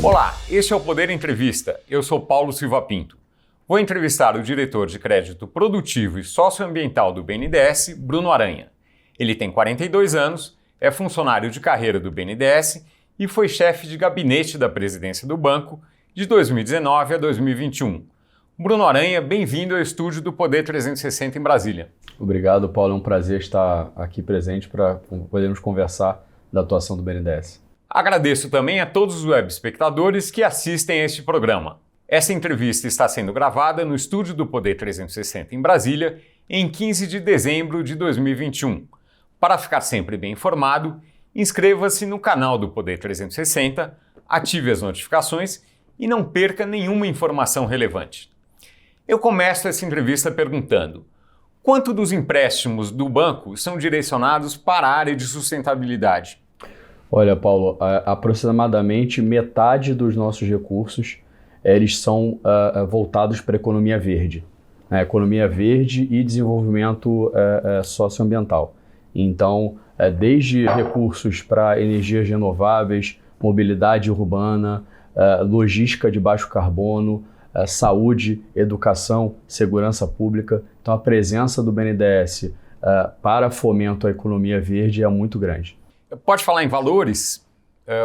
Olá, este é o Poder Entrevista. Eu sou Paulo Silva Pinto. Vou entrevistar o diretor de crédito produtivo e socioambiental do BNDES, Bruno Aranha. Ele tem 42 anos, é funcionário de carreira do BNDES e foi chefe de gabinete da presidência do banco de 2019 a 2021. Bruno Aranha, bem-vindo ao estúdio do Poder 360 em Brasília. Obrigado, Paulo. É um prazer estar aqui presente para podermos conversar da atuação do BNDES. Agradeço também a todos os web espectadores que assistem a este programa. Essa entrevista está sendo gravada no estúdio do Poder 360 em Brasília, em 15 de dezembro de 2021. Para ficar sempre bem informado, inscreva-se no canal do Poder 360, ative as notificações e não perca nenhuma informação relevante. Eu começo essa entrevista perguntando: quanto dos empréstimos do banco são direcionados para a área de sustentabilidade? Olha, Paulo, aproximadamente metade dos nossos recursos eles são voltados para a economia verde, né? Economia verde e desenvolvimento socioambiental. Então, desde recursos para energias renováveis, mobilidade urbana, logística de baixo carbono, saúde, educação, segurança pública. Então, a presença do BNDES para fomento à economia verde é muito grande. Pode falar em valores?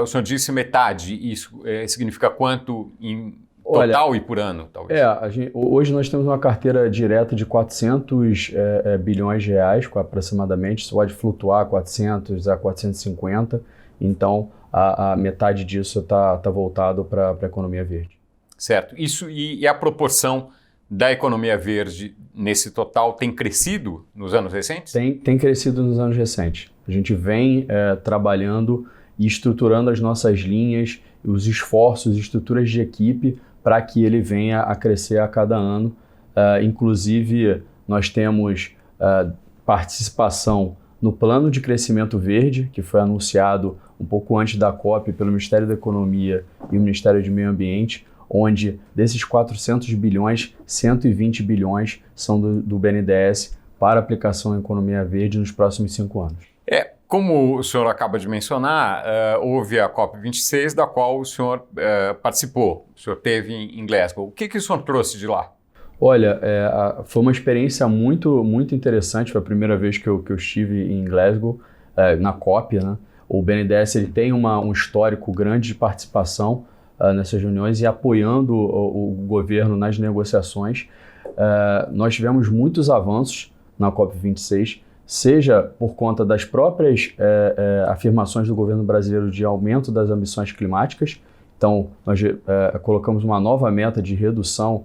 O senhor disse metade, isso significa quanto em total e por ano, talvez? Hoje nós temos uma carteira direta de 400 bilhões de reais, aproximadamente. Isso pode flutuar 400 a 450, então a metade disso está voltado para a economia verde. Certo. Isso e a proporção da economia verde nesse total tem crescido nos anos recentes? Tem crescido nos anos recentes. A gente vem trabalhando e estruturando as nossas linhas, os esforços, estruturas de equipe para que ele venha a crescer a cada ano. Inclusive, nós temos participação no Plano de Crescimento Verde, que foi anunciado um pouco antes da COP pelo Ministério da Economia e o Ministério do Meio Ambiente, onde desses 400 bilhões, 120 bilhões são do BNDES para aplicação em economia verde nos próximos 5 anos. Como o senhor acaba de mencionar, houve a COP26, da qual o senhor participou, o senhor esteve em Glasgow. O que o senhor trouxe de lá? Olha, foi uma experiência muito, muito interessante, foi a primeira vez que eu estive em Glasgow, na COP, né? O BNDES ele tem um histórico grande de participação nessas reuniões e apoiando o governo nas negociações. Nós tivemos muitos avanços na COP26, seja por conta das próprias afirmações do governo brasileiro de aumento das ambições climáticas. Então, nós colocamos uma nova meta de redução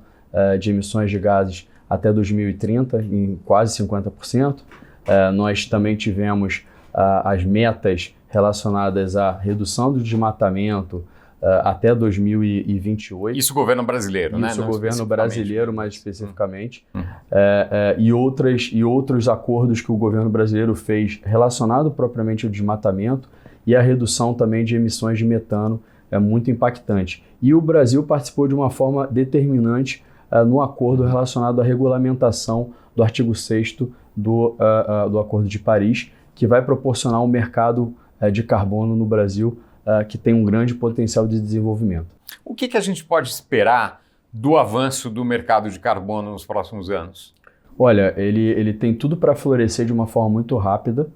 de emissões de gases até 2030 em quase 50%. Nós também tivemos as metas relacionadas à redução do desmatamento até 2028. Isso o governo brasileiro, né? Isso o governo brasileiro, mais especificamente. E outros acordos que o governo brasileiro fez relacionado propriamente ao desmatamento e a redução também de emissões de metano é muito impactante. E o Brasil participou de uma forma determinante no acordo relacionado à regulamentação do artigo 6º do Acordo de Paris, que vai proporcionar um mercado de carbono no Brasil que tem um grande potencial de desenvolvimento. O que a gente pode esperar do avanço do mercado de carbono nos próximos anos? Olha, ele tem tudo para florescer de uma forma muito rápida.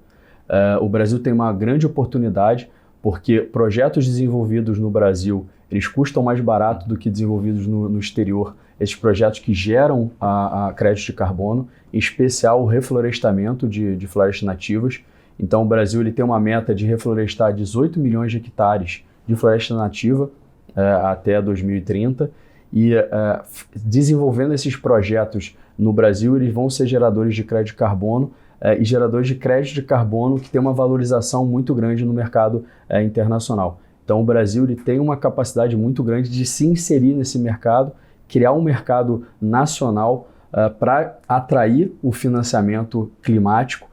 O Brasil tem uma grande oportunidade, porque projetos desenvolvidos no Brasil, eles custam mais barato do que desenvolvidos no exterior. Esses projetos que geram a crédito de carbono, em especial o reflorestamento de florestas nativas. Então, o Brasil ele tem uma meta de reflorestar 18 milhões de hectares de floresta nativa até 2030 e desenvolvendo esses projetos no Brasil, eles vão ser geradores de crédito de carbono e geradores de crédito de carbono que tem uma valorização muito grande no mercado internacional. Então, o Brasil ele tem uma capacidade muito grande de se inserir nesse mercado, criar um mercado nacional para atrair o financiamento climático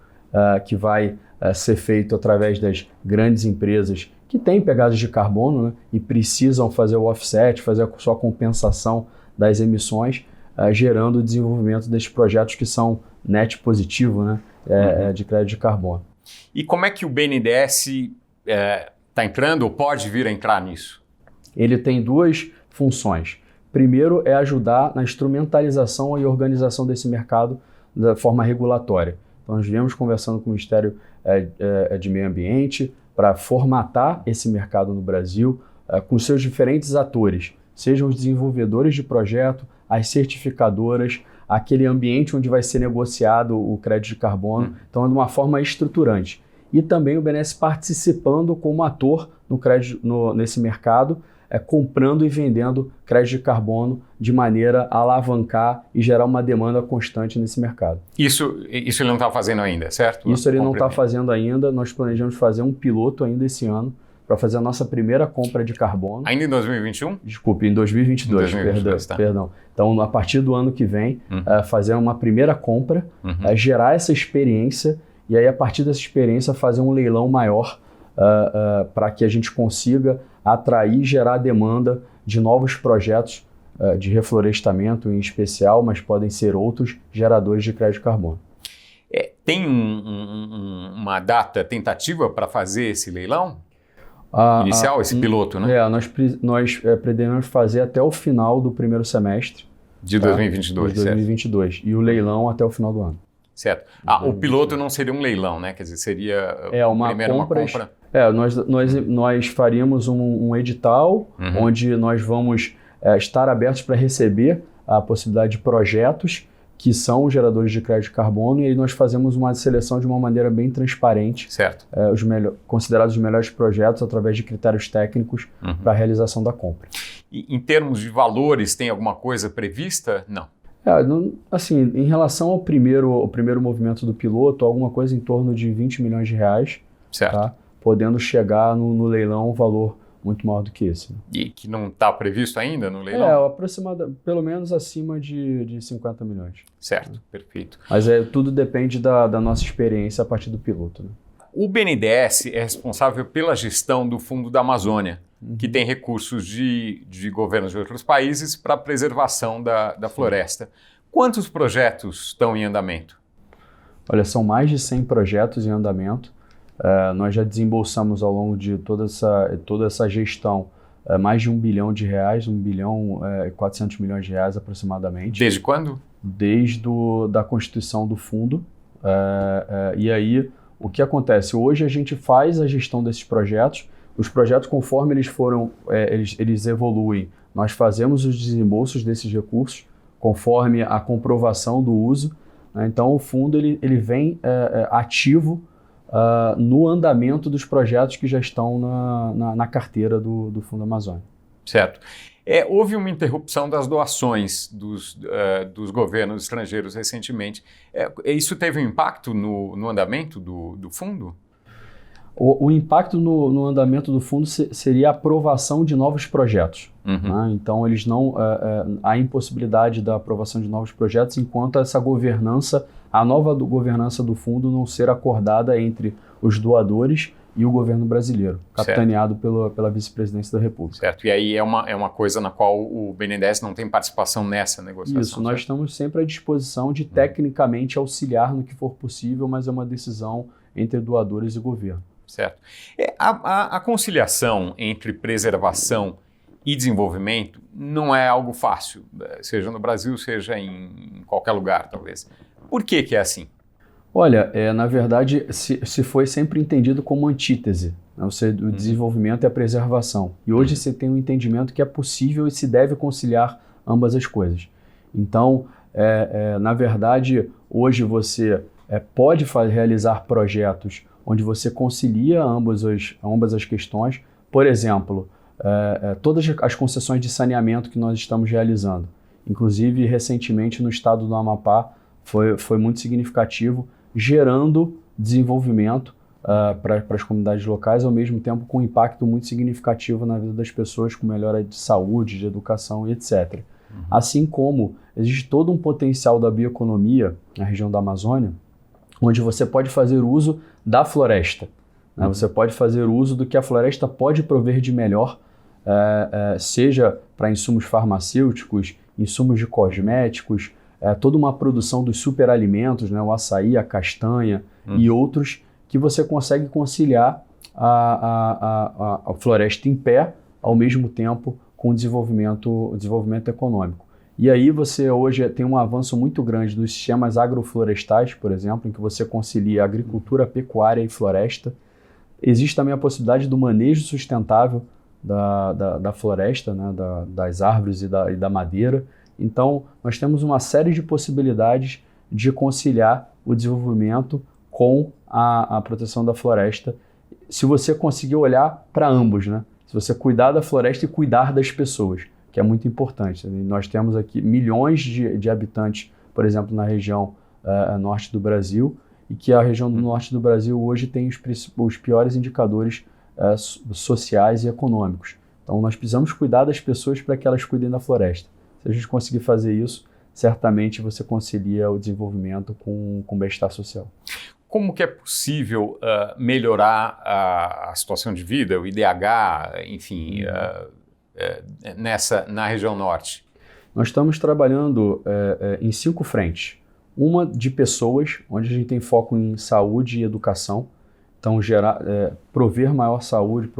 que vai ser feito através das grandes empresas que têm pegadas de carbono, né, e precisam fazer o offset, fazer a sua compensação das emissões, gerando o desenvolvimento desses projetos que são net positivo, né, de crédito de carbono. E como é que o BNDES está entrando ou pode vir a entrar nisso? ele tem duas funções. Primeiro é ajudar na instrumentalização e organização desse mercado da forma regulatória. Então, nós viemos conversando com o Ministério de Meio Ambiente para formatar esse mercado no Brasil com seus diferentes atores, sejam os desenvolvedores de projeto, as certificadoras, aquele ambiente onde vai ser negociado o crédito de carbono, então de uma forma estruturante. E também o BNDES participando como ator nesse mercado, comprando e vendendo crédito de carbono de maneira a alavancar e gerar uma demanda constante nesse mercado. Isso ele não está fazendo ainda, certo? Isso ele não está fazendo ainda, nós planejamos fazer um piloto ainda esse ano, para fazer a nossa primeira compra de carbono. Ainda em 2021? Desculpe, em 2022, perdão. Então, a partir do ano que vem, fazer uma primeira compra, gerar essa experiência e aí, a partir dessa experiência, fazer um leilão maior para que a gente consiga atrair e gerar demanda de novos projetos de reflorestamento em especial, mas podem ser outros geradores de crédito de carbono. Tem uma data tentativa para fazer esse leilão? Inicial, esse piloto, né? Nós pretendemos fazer até o final do primeiro semestre. De 2022, de 2022. Certo. E o leilão até o final do ano. Certo. O piloto não seria um leilão, né? Quer dizer, seria uma compra. Nós faríamos um edital onde nós vamos estar abertos para receber a possibilidade de projetos que são os geradores de crédito de carbono, e aí nós fazemos uma seleção de uma maneira bem transparente, certo. Considerados os melhores projetos através de critérios técnicos para a realização da compra. E em termos de valores, tem alguma coisa prevista? Não. Assim, em relação ao primeiro movimento do piloto, alguma coisa em torno de 20 milhões de reais, certo. Tá? Podendo chegar no leilão um valor muito maior do que esse. Né? E que não está previsto ainda no leilão? Aproximadamente, pelo menos acima de 50 milhões. Certo, perfeito. Mas tudo depende da nossa experiência a partir do piloto. Né? O BNDES é responsável pela gestão do Fundo da Amazônia, que tem recursos de governos de outros países para a preservação da floresta. Quantos projetos estão em andamento? Olha, são mais de 100 projetos em andamento. Nós já desembolsamos ao longo de toda essa gestão mais de R$1 bilhão, R$1 bilhão e 400 milhões de reais aproximadamente. Desde quando? Desde da constituição do fundo. E aí, o que acontece? Hoje a gente faz a gestão desses projetos. Os projetos, conforme eles foram, eles evoluem, nós fazemos os desembolsos desses recursos conforme a comprovação do uso. Né? Então, o fundo ele vem ativo no andamento dos projetos que já estão na carteira do Fundo Amazônia. Certo. Houve uma interrupção das doações dos governos estrangeiros recentemente. Isso teve um impacto no andamento do fundo? O impacto no andamento do fundo seria a aprovação de novos projetos. Né? Então, eles não há impossibilidade da aprovação de novos projetos enquanto a nova governança do fundo não ser acordada entre os doadores e o governo brasileiro, capitaneado pela vice-presidência da República. Certo. E aí é uma coisa na qual o BNDES não tem participação nessa negociação. Isso, nós estamos sempre à disposição de tecnicamente auxiliar no que for possível, mas é uma decisão entre doadores e governo. Certo. A conciliação entre preservação e desenvolvimento não é algo fácil, seja no Brasil, seja em qualquer lugar, talvez. Por que é assim? Olha, na verdade, se foi sempre entendido como antítese, né? O desenvolvimento e a preservação. E hoje você tem um entendimento que é possível e se deve conciliar ambas as coisas. Então, na verdade, hoje você pode realizar projetos onde você concilia ambas as questões. Por exemplo, todas as concessões de saneamento que nós estamos realizando, inclusive recentemente no estado do Amapá, foi muito significativo, gerando desenvolvimento para as comunidades locais, ao mesmo tempo com um impacto muito significativo na vida das pessoas, com melhora de saúde, de educação e etc. Assim como existe todo um potencial da bioeconomia na região da Amazônia, onde você pode fazer uso da floresta. Né? Você pode fazer uso do que a floresta pode prover de melhor, seja para insumos farmacêuticos, insumos de cosméticos, toda uma produção dos superalimentos, né? O açaí, a castanha e outros, que você consegue conciliar a floresta em pé ao mesmo tempo com o desenvolvimento econômico. E aí você hoje tem um avanço muito grande dos sistemas agroflorestais, por exemplo, em que você concilia agricultura, pecuária e floresta. Existe também a possibilidade do manejo sustentável da floresta, né, das árvores e da madeira. Então, nós temos uma série de possibilidades de conciliar o desenvolvimento com a proteção da floresta, se você conseguir olhar para ambos, né? Se você cuidar da floresta e cuidar das pessoas, que é muito importante. Nós temos aqui milhões de habitantes, por exemplo, na região norte do Brasil, e que a região do norte do Brasil hoje tem os piores indicadores sociais e econômicos. Então, nós precisamos cuidar das pessoas para que elas cuidem da floresta. Se a gente conseguir fazer isso, certamente você concilia o desenvolvimento com o bem-estar social. Como que é possível melhorar a situação de vida, o IDH, enfim, na região norte? Nós estamos trabalhando em 5 frentes. Uma de pessoas, onde a gente tem foco em saúde e educação. Então, prover maior saúde,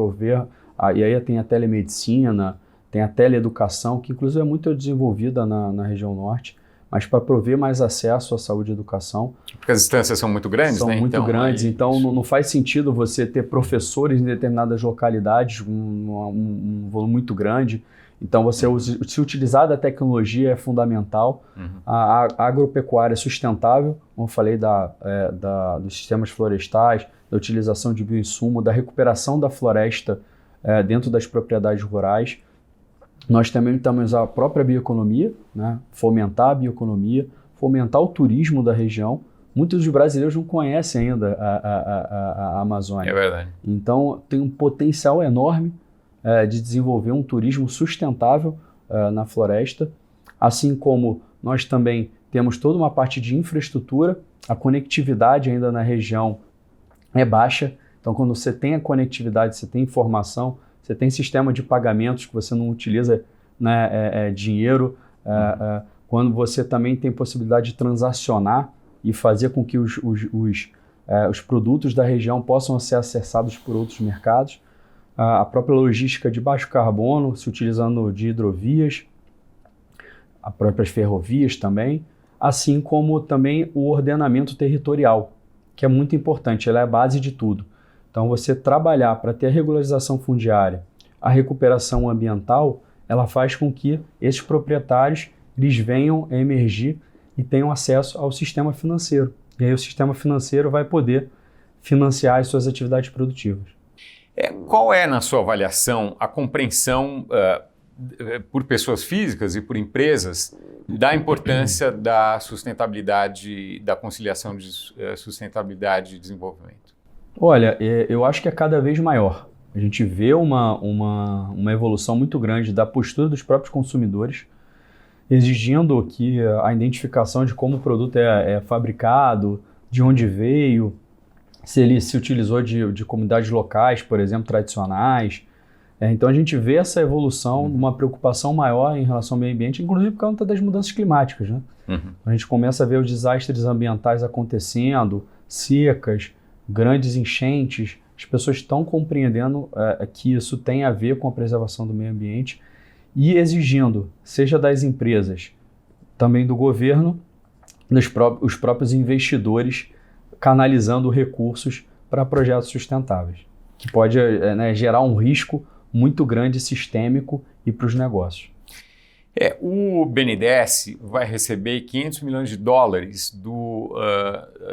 e aí tem a telemedicina, tem a teleeducação, que inclusive é muito desenvolvida na região norte, mas para prover mais acesso à saúde e educação. Porque as distâncias são muito grandes, né? São muito grandes, então não faz sentido você ter professores em determinadas localidades, um volume muito grande. Então, se utilizar da tecnologia é fundamental. A agropecuária sustentável, como eu falei, dos sistemas florestais, da utilização de bioinsumo, da recuperação da floresta dentro das propriedades rurais. Nós também temos a própria bioeconomia, né? Fomentar a bioeconomia, fomentar o turismo da região. Muitos dos brasileiros não conhecem ainda a Amazônia. É verdade. Então, tem um potencial enorme de desenvolver um turismo sustentável na floresta, assim como nós também temos toda uma parte de infraestrutura. A conectividade ainda na região é baixa, então quando você tem a conectividade, você tem informação, você tem sistema de pagamentos que você não utiliza, né, dinheiro, quando você também tem possibilidade de transacionar e fazer com que os produtos da região possam ser acessados por outros mercados. A própria logística de baixo carbono, se utilizando de hidrovias, as próprias ferrovias também, assim como também o ordenamento territorial, que é muito importante, ele é a base de tudo. Então, você trabalhar para ter a regularização fundiária, a recuperação ambiental, ela faz com que esses proprietários eles venham a emergir e tenham acesso ao sistema financeiro. E aí o sistema financeiro vai poder financiar as suas atividades produtivas. Qual é, na sua avaliação, a compreensão por pessoas físicas e por empresas da importância da sustentabilidade, da conciliação de sustentabilidade e desenvolvimento? Olha, eu acho que é cada vez maior. A gente vê uma evolução muito grande da postura dos próprios consumidores, exigindo que a identificação de como o produto é fabricado, de onde veio, se ele se utilizou de comunidades locais, por exemplo, tradicionais. Então a gente vê essa evolução, uma preocupação maior em relação ao meio ambiente, inclusive por conta das mudanças climáticas, né? A gente começa a ver os desastres ambientais acontecendo, secas, grandes enchentes. As pessoas estão compreendendo que isso tem a ver com a preservação do meio ambiente e exigindo, seja das empresas, também do governo, os próprios investidores, canalizando recursos para projetos sustentáveis, que pode gerar um risco muito grande sistêmico e para os negócios. O BNDES vai receber 500 milhões de dólares do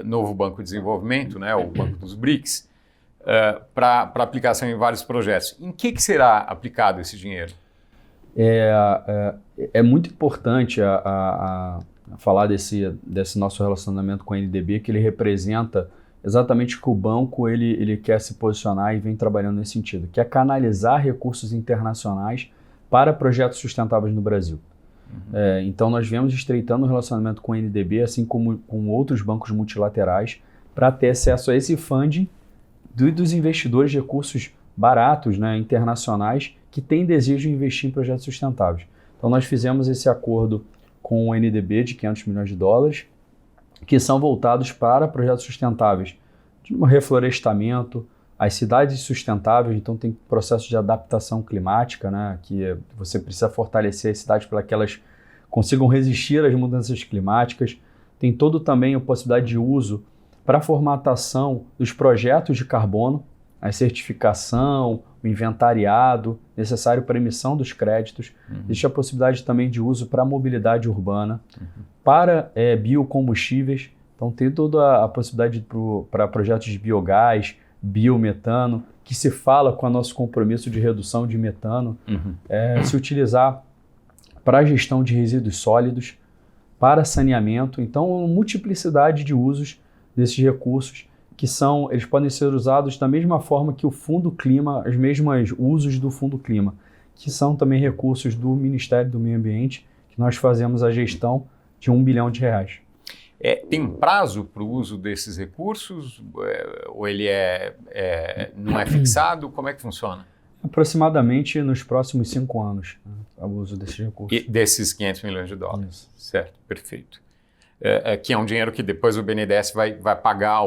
novo Banco de Desenvolvimento, né, o Banco dos BRICS, para aplicação em vários projetos. Em que será aplicado esse dinheiro? É muito importante a falar desse nosso relacionamento com a NDB, que ele representa exatamente o que o banco ele quer se posicionar e vem trabalhando nesse sentido, que é canalizar recursos internacionais para projetos sustentáveis no Brasil. Então nós viemos estreitando o relacionamento com a NDB, assim como com outros bancos multilaterais, para ter acesso a esse funding dos investidores de recursos baratos, né, internacionais, que têm desejo de investir em projetos sustentáveis. Então nós fizemos esse acordo com o NDB de 500 milhões de dólares, que são voltados para projetos sustentáveis, de reflorestamento, as cidades sustentáveis, então tem processo de adaptação climática, né, que você precisa fortalecer as cidades para que elas consigam resistir às mudanças climáticas. Tem todo também a possibilidade de uso para a formatação dos projetos de carbono, a certificação, o inventariado necessário para a emissão dos créditos. Existe a possibilidade também de uso para a mobilidade urbana, para biocombustíveis. Então tem toda a possibilidade para projetos de biogás, biometano, que se fala com o nosso compromisso de redução de metano, se utilizar para a gestão de resíduos sólidos, para saneamento. Então, uma multiplicidade de usos desses recursos eles podem ser usados da mesma forma que o Fundo Clima, os mesmos usos do Fundo Clima, que são também recursos do Ministério do Meio Ambiente, que nós fazemos a gestão de R$1 bilhão. Tem um prazo para o uso desses recursos? Ou ele não é fixado? Como é que funciona? Aproximadamente nos próximos 5 anos, né, o uso desses recursos. E desses $500 milhões? Isso. Certo, perfeito. Que é um dinheiro que depois o BNDES vai pagar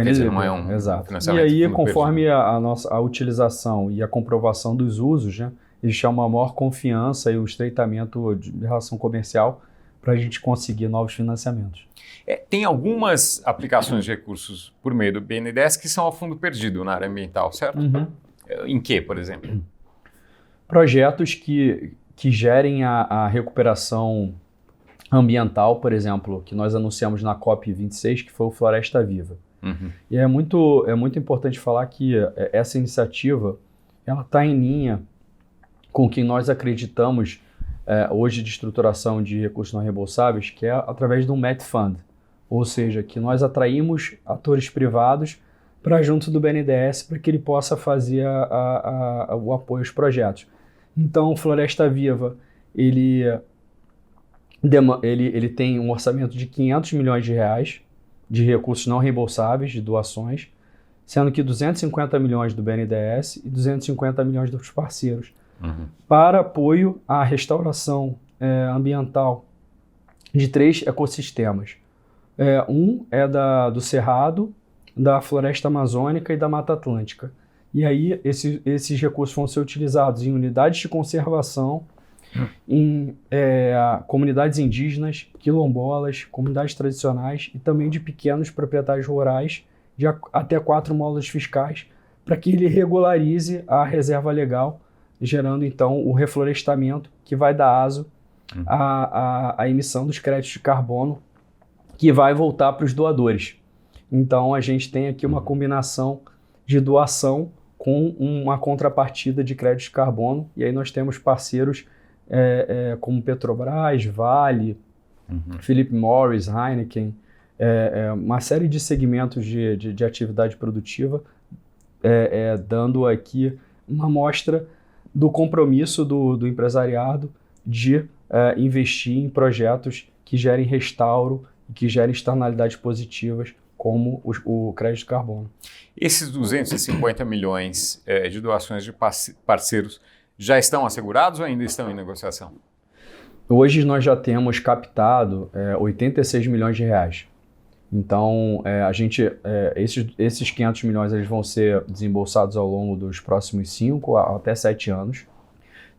quer dizer, não é um exato. Financiamento. E aí, conforme a utilização e a comprovação dos usos, né, existe uma maior confiança e o estreitamento de relação comercial para a gente conseguir novos financiamentos. Tem algumas aplicações de recursos por meio do BNDES que são a fundo perdido na área ambiental, certo? Em que, por exemplo? Projetos que gerem a recuperação ambiental, por exemplo, que nós anunciamos na COP26, que foi o Floresta Viva. E é muito importante falar que essa iniciativa ela está em linha com o que nós acreditamos hoje de estruturação de recursos não reembolsáveis, que é através do Match Fund, ou seja, que nós atraímos atores privados para junto do BNDES para que ele possa fazer o apoio aos projetos. Então, o Floresta Viva, ele tem um orçamento de R$500 milhões de recursos não reembolsáveis, de doações, sendo que 250 milhões do BNDES e 250 milhões dos parceiros, para apoio à restauração ambiental de 3 ecossistemas. Um é do Cerrado, da Floresta Amazônica e da Mata Atlântica. E aí esses recursos vão ser utilizados em unidades de conservação, em comunidades indígenas, quilombolas, comunidades tradicionais e também de pequenos proprietários rurais de até 4 módulos fiscais, para que ele regularize a reserva legal, gerando então o reflorestamento que vai dar aso à emissão dos créditos de carbono, que vai voltar para os doadores. Então a gente tem aqui uma combinação de doação com uma contrapartida de crédito de carbono, e aí nós temos parceiros como Petrobras, Vale, Philip Morris, Heineken, uma série de segmentos de atividade produtiva, dando aqui uma amostra do compromisso do empresariado de investir em projetos que gerem restauro e que gerem externalidades positivas, como o crédito de carbono. Esses 250 milhões de doações de parceiros já estão assegurados ou ainda estão em negociação? Hoje nós já temos captado R$86 milhões. Então, esses 500 milhões eles vão ser desembolsados ao longo dos próximos 5 até 7 anos.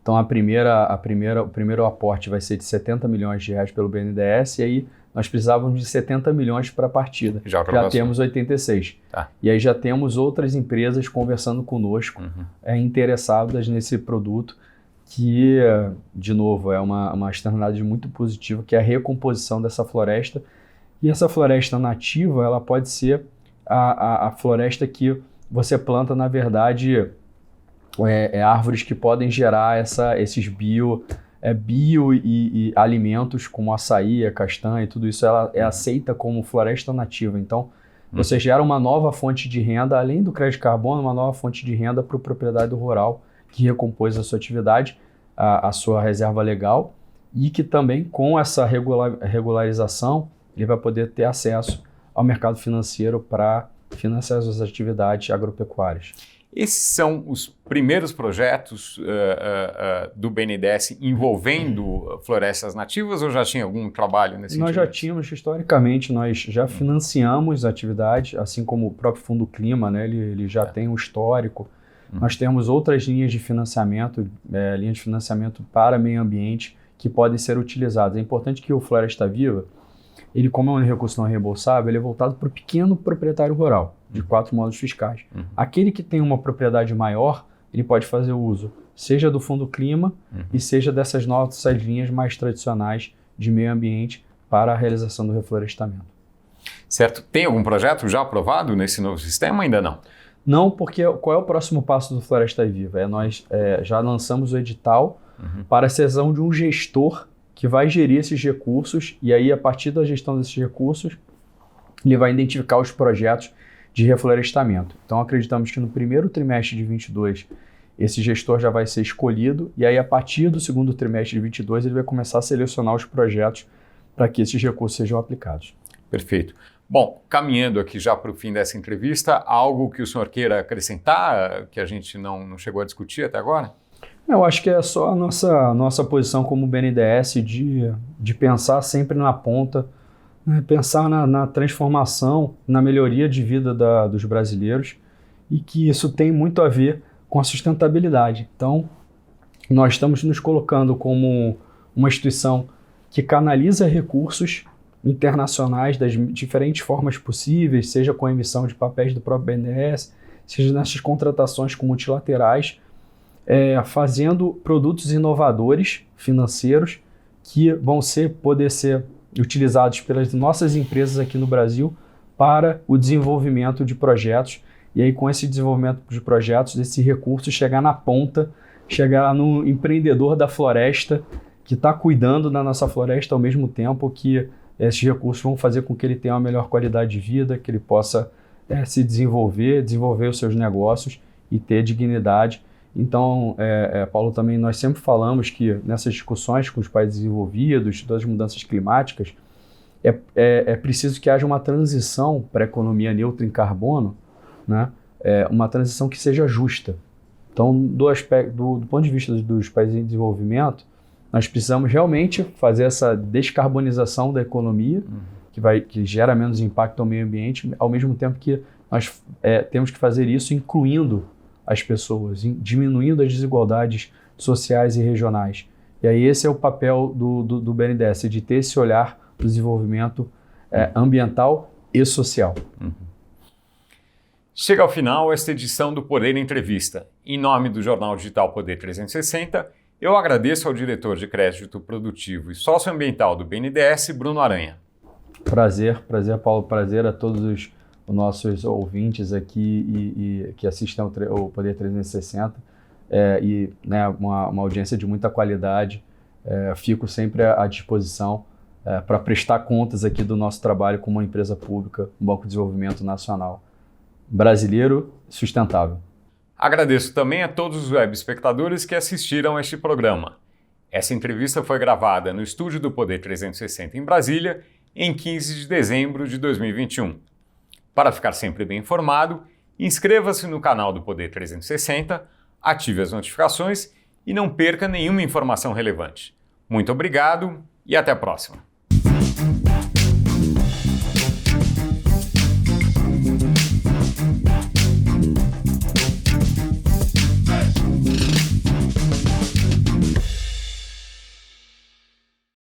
Então, o primeiro aporte vai ser de R$70 milhões pelo BNDES, e aí nós precisávamos de 70 milhões para a partida. Já temos 86. Tá. E aí já temos outras empresas conversando conosco, interessadas nesse produto, que, de novo, é uma externalidade muito positiva, que é a recomposição dessa floresta. E essa floresta nativa, ela pode ser a floresta que você planta, na verdade, árvores que podem gerar esses bio e alimentos como açaí, a castanha e tudo isso, ela é aceita como floresta nativa. Então, você gera uma nova fonte de renda, além do crédito de carbono, uma nova fonte de renda para o proprietário rural que recompôs a sua atividade, a sua reserva legal, e que também, com essa regularização, ele vai poder ter acesso ao mercado financeiro para financiar as suas atividades agropecuárias. Esses são os primeiros projetos do BNDES envolvendo florestas nativas ou já tinha algum trabalho nesse sentido? Nós já tínhamos, historicamente, nós já financiamos atividades, assim como o próprio Fundo Clima, né? Ele já tem um histórico. Nós temos outras linhas de financiamento para meio ambiente que podem ser utilizadas. É importante que o Floresta Viva, ele, como é um recurso não reembolsável, ele é voltado para o pequeno proprietário rural, de 4 módulos fiscais. Aquele que tem uma propriedade maior, ele pode fazer uso, seja do Fundo Clima e seja dessas nossas linhas mais tradicionais de meio ambiente para a realização do reflorestamento. Certo. Tem algum projeto já aprovado nesse novo sistema? Ainda não? Não, porque qual é o próximo passo do Floresta Viva? Nós já lançamos o edital para a cessão de um gestor que vai gerir esses recursos e aí, a partir da gestão desses recursos, ele vai identificar os projetos de reflorestamento. Então, acreditamos que no primeiro trimestre de 22, esse gestor já vai ser escolhido e aí, a partir do segundo trimestre de 22, ele vai começar a selecionar os projetos para que esses recursos sejam aplicados. Perfeito. Bom, caminhando aqui já para o fim dessa entrevista, algo que o senhor queira acrescentar, que a gente não chegou a discutir até agora? Eu acho que é só a nossa posição como BNDES de pensar sempre na ponta, né? Pensar na transformação, na melhoria de vida dos brasileiros e que isso tem muito a ver com a sustentabilidade. Então, nós estamos nos colocando como uma instituição que canaliza recursos internacionais das diferentes formas possíveis, seja com a emissão de papéis do próprio BNDES, seja nessas contratações com multilaterais, fazendo produtos inovadores financeiros que vão poder ser utilizados pelas nossas empresas aqui no Brasil para o desenvolvimento de projetos. E aí, com esse desenvolvimento de projetos, esse recurso chegar na ponta, chegar no empreendedor da floresta que está cuidando da nossa floresta ao mesmo tempo que esses recursos vão fazer com que ele tenha uma melhor qualidade de vida, que ele possa se desenvolver os seus negócios e ter dignidade. Então, Paulo, também nós sempre falamos que nessas discussões com os países desenvolvidos, das mudanças climáticas, é preciso que haja uma transição para a economia neutra em carbono, né? Uma transição que seja justa. Então, do ponto de vista dos países em desenvolvimento, nós precisamos realmente fazer essa descarbonização da economia, que gera menos impacto ao meio ambiente, ao mesmo tempo que nós temos que fazer isso incluindo as pessoas, diminuindo as desigualdades sociais e regionais. E aí esse é o papel do BNDES, de ter esse olhar do desenvolvimento ambiental e social. Chega ao final esta edição do Poder Entrevista. Em nome do Jornal Digital Poder 360, eu agradeço ao diretor de crédito produtivo e socioambiental do BNDES, Bruno Aranha. Prazer, Paulo. Prazer a todos os nossos ouvintes aqui e que assistem ao Poder 360 né, uma audiência de muita qualidade. Fico sempre à disposição para prestar contas aqui do nosso trabalho como uma empresa pública, um Banco de Desenvolvimento Nacional brasileiro sustentável. Agradeço também a todos os web espectadores que assistiram a este programa. Essa entrevista foi gravada no estúdio do Poder 360 em Brasília, em 15 de dezembro de 2021. Para ficar sempre bem informado, inscreva-se no canal do Poder 360, ative as notificações e não perca nenhuma informação relevante. Muito obrigado e até a próxima.